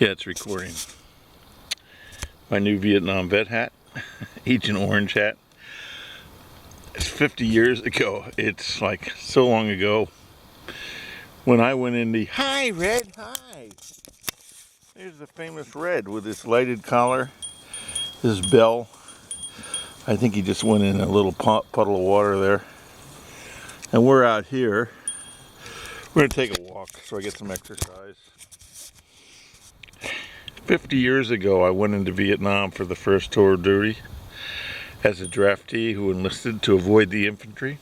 Yeah, it's recording. My new Vietnam vet hat, Agent Orange hat. It's 50 years ago. It's like so long ago when I went in the, hi Red, hi. There's the famous Red with his lighted collar, his bell. I think he just went in a little puddle of water there. And we're out here. We're gonna take a walk so I get some exercise. 50 years ago, I went into Vietnam for the first tour of duty as a draftee who enlisted to avoid the infantry.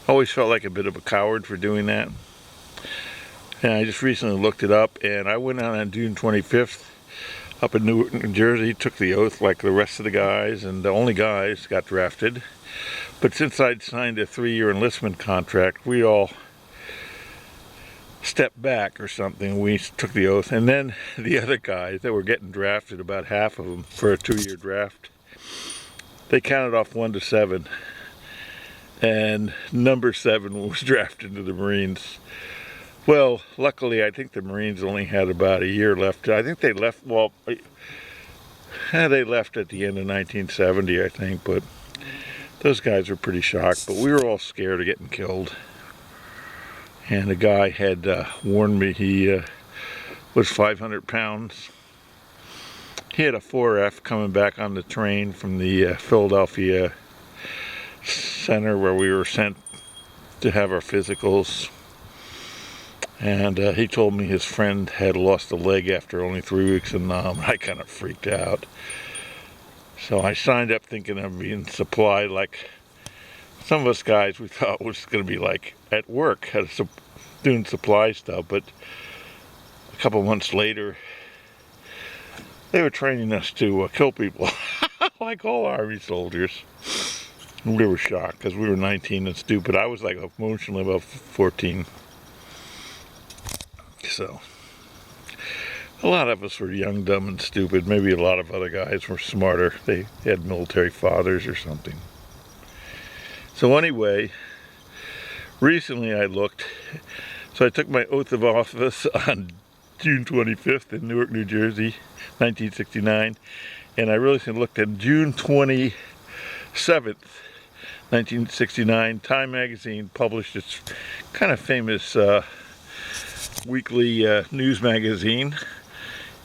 I always felt like a bit of a coward for doing that. And I just recently looked it up, and I went out on June 25th up in Newark, New Jersey, took the oath like the rest of the guys, and the only guys got drafted. But since I'd signed a 3-year enlistment contract, we all stepped back or something. We took the oath, and then the other guys that were getting drafted, about half of them for a 2-year draft, they counted off 1 to 7, and number 7 was drafted to the Marines. Well, luckily, I think the Marines only had about a year left. I think they left, well, they left at the end of 1970, I think, but those guys were pretty shocked. But we were all scared of getting killed. And a guy had warned me. He was 500 pounds. He had a 4F coming back on the train from the Philadelphia center where we were sent to have our physicals. And he told me his friend had lost a leg after only 3 weeks in Nam. I kind of freaked out. So I signed up thinking of being supplied like some of us guys we thought was going to be like at work, doing supply stuff. But a couple months later, they were training us to kill people, like all Army soldiers. And we were shocked because we were 19 and stupid. I was like emotionally about 14. So, a lot of us were young, dumb, and stupid. Maybe a lot of other guys were smarter. They had military fathers or something. So anyway, recently I looked. So I took my oath of office on June 25th in Newark, New Jersey, 1969. And I recently looked at June 27th, 1969. Time magazine published its kind of famous weekly news magazine,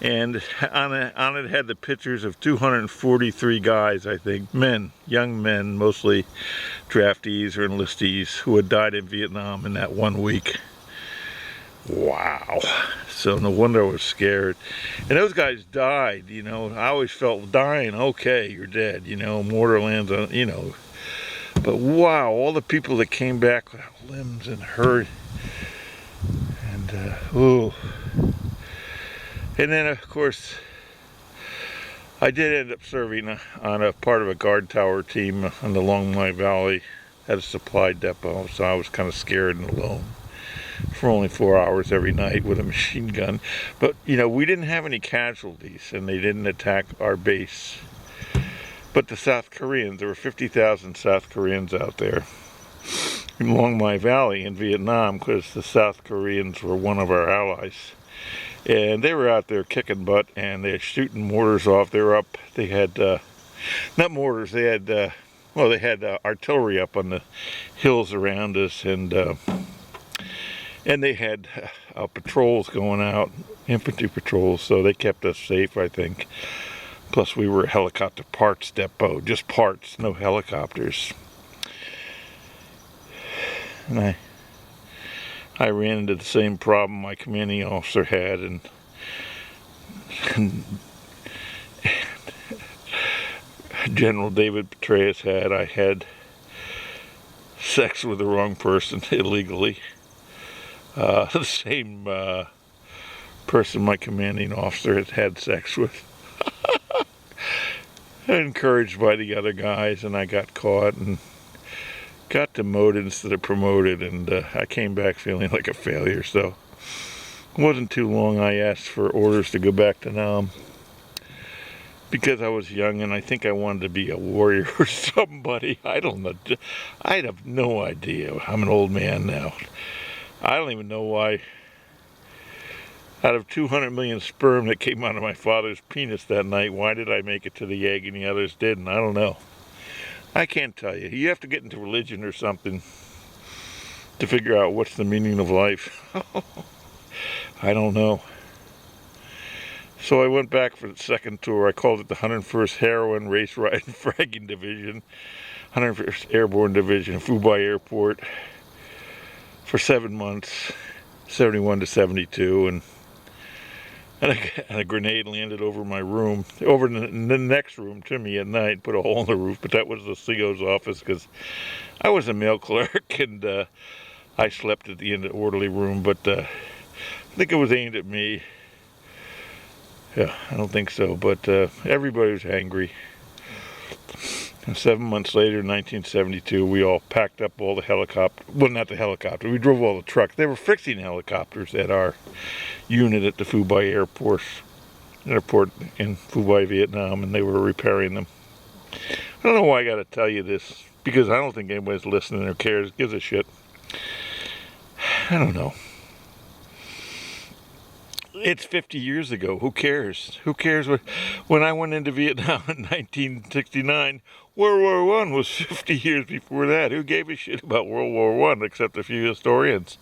and on it had the pictures of 243 guys, I think, men, young men, mostly draftees or enlistees, who had died in Vietnam in that 1 week. Wow. So no wonder I was scared. And those guys died, you know. I always felt dying, okay, you're dead, you know, mortar lands on, you know. But wow, all the people that came back with limbs and hurt. Ooh. And then of course I did end up serving on a part of a guard tower team on the Long Valley at a supply depot, so I was kind of scared and alone for only 4 hours every night with a machine gun. But you know, we didn't have any casualties and they didn't attack our base. But the South Koreans, there were 50,000 South Koreans out there along my valley in Vietnam, because the South Koreans were one of our allies, and they were out there kicking butt, and they were shooting mortars off. They were up, they had not mortars, they had well, they had artillery up on the hills around us, and they had patrols going out, infantry patrols, so they kept us safe, I think. Plus we were a helicopter parts depot, just parts, no helicopters. And I ran into the same problem my commanding officer had, and General David Petraeus had. I had sex with the wrong person illegally. The same person my commanding officer had had sex with. Encouraged by the other guys, and I got caught and got demoted instead of promoted, and I came back feeling like a failure. So it wasn't too long I asked for orders to go back to Nam, because I was young and I think I wanted to be a warrior or somebody. I don't know. I have no idea. I'm an old man now. I don't even know why Out of 200 million sperm that came out of my father's penis that night, why did I make it to the egg and the others didn't? I don't know. I can't tell you. You have to get into religion or something to figure out what's the meaning of life. I don't know. So I went back for the second tour. I called it the 101st Heroin Race Ride and Fragging Division, 101st Airborne Division, Fubai Airport, for 7 months, 71 to 72, and a grenade landed over my room, over in the next room to me at night, put a hole in the roof, but that was the CO's office because I was a mail clerk and I slept at the end of the orderly room, but I think it was aimed at me. Yeah, I don't think so, but everybody was angry. And 7 months later, in 1972, we all packed up all the helicopters. Well, not the helicopter. We drove all the trucks. They were fixing helicopters at our unit at the Fubai Airport in Fubai, Vietnam, and they were repairing them. I don't know why I got to tell you this, because I don't think anybody's listening or cares, gives a shit. I don't know. It's 50 years ago. Who cares? Who cares? When I went into Vietnam in 1969, World War I was 50 years before that. Who gave a shit about World War I except a few historians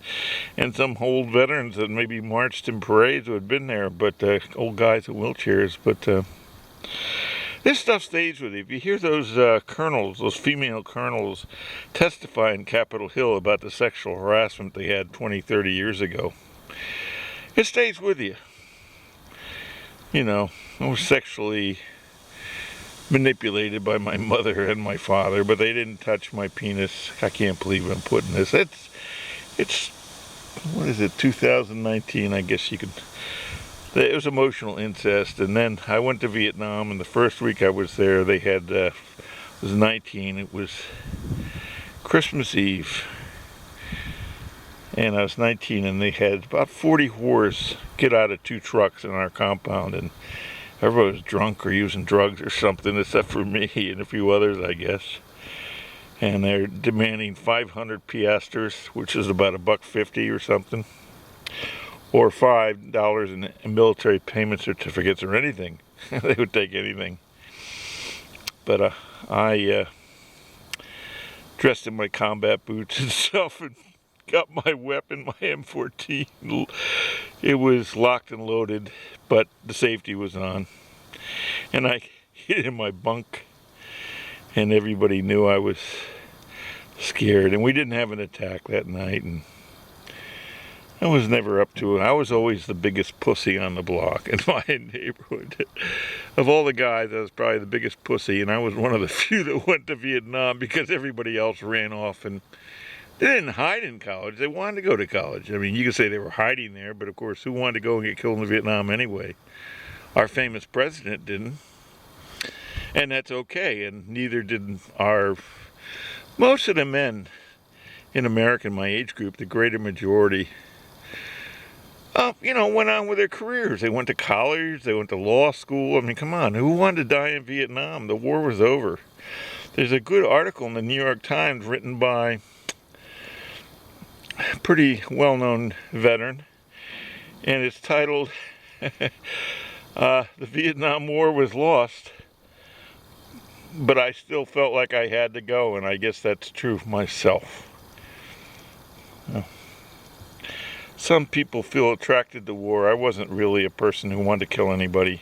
and some old veterans that maybe marched in parades who had been there, but old guys in wheelchairs. But this stuff stays with you. If you hear those colonels, those female colonels, testify in Capitol Hill about the sexual harassment they had 20, 30 years ago, it stays with you. You know, I was sexually manipulated by my mother and my father, but they didn't touch my penis. I can't believe I'm putting this. It's what is it, 2019, I guess you could. It was emotional incest, and then I went to Vietnam, and the first week I was there, they had, it was 19, it was Christmas Eve. And I was 19, and they had about 40 whores get out of 2 trucks in our compound, and everybody was drunk or using drugs or something, except for me and a few others, I guess. And they're demanding 500 piastres, which is about $1.50 or something, or $5 in military payment certificates or anything. They would take anything. But I dressed in my combat boots and stuff, and got my weapon, my M14. It was locked and loaded, but the safety was on. And I hid in my bunk, and everybody knew I was scared. And we didn't have an attack that night, and I was never up to it. I was always the biggest pussy on the block in my neighborhood. Of all the guys, I was probably the biggest pussy, and I was one of the few that went to Vietnam because everybody else ran off, and they didn't hide in college. They wanted to go to college. I mean, you could say they were hiding there, but of course, who wanted to go and get killed in Vietnam anyway? Our famous president didn't. And that's okay, and neither did most of the men in America in my age group, the greater majority, you know, went on with their careers. They went to college, they went to law school. I mean, come on, who wanted to die in Vietnam? The war was over. There's a good article in the New York Times written by pretty well-known veteran, and it's titled The Vietnam War Was Lost, but I still felt like I had to go, and I guess that's true of myself. Some people feel attracted to war. I wasn't really a person who wanted to kill anybody.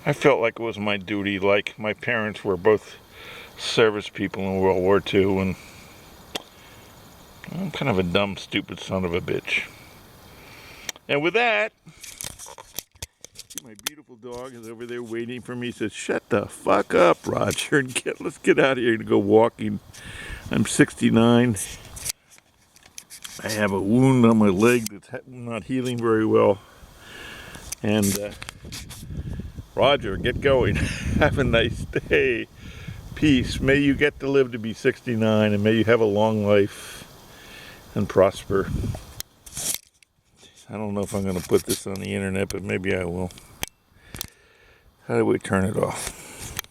I felt like it was my duty, like my parents were both service people in World War II, and I'm kind of a dumb, stupid son of a bitch. And with that, my beautiful dog is over there waiting for me. He says, "Shut the fuck up, Roger, and let's get out of here and go walking." I'm 69. I have a wound on my leg that's not healing very well. And Roger, get going. Have a nice day. Peace. May you get to live to be 69, and may you have a long life and prosper. I don't know if I'm going to put this on the internet, but maybe I will. How do we turn it off?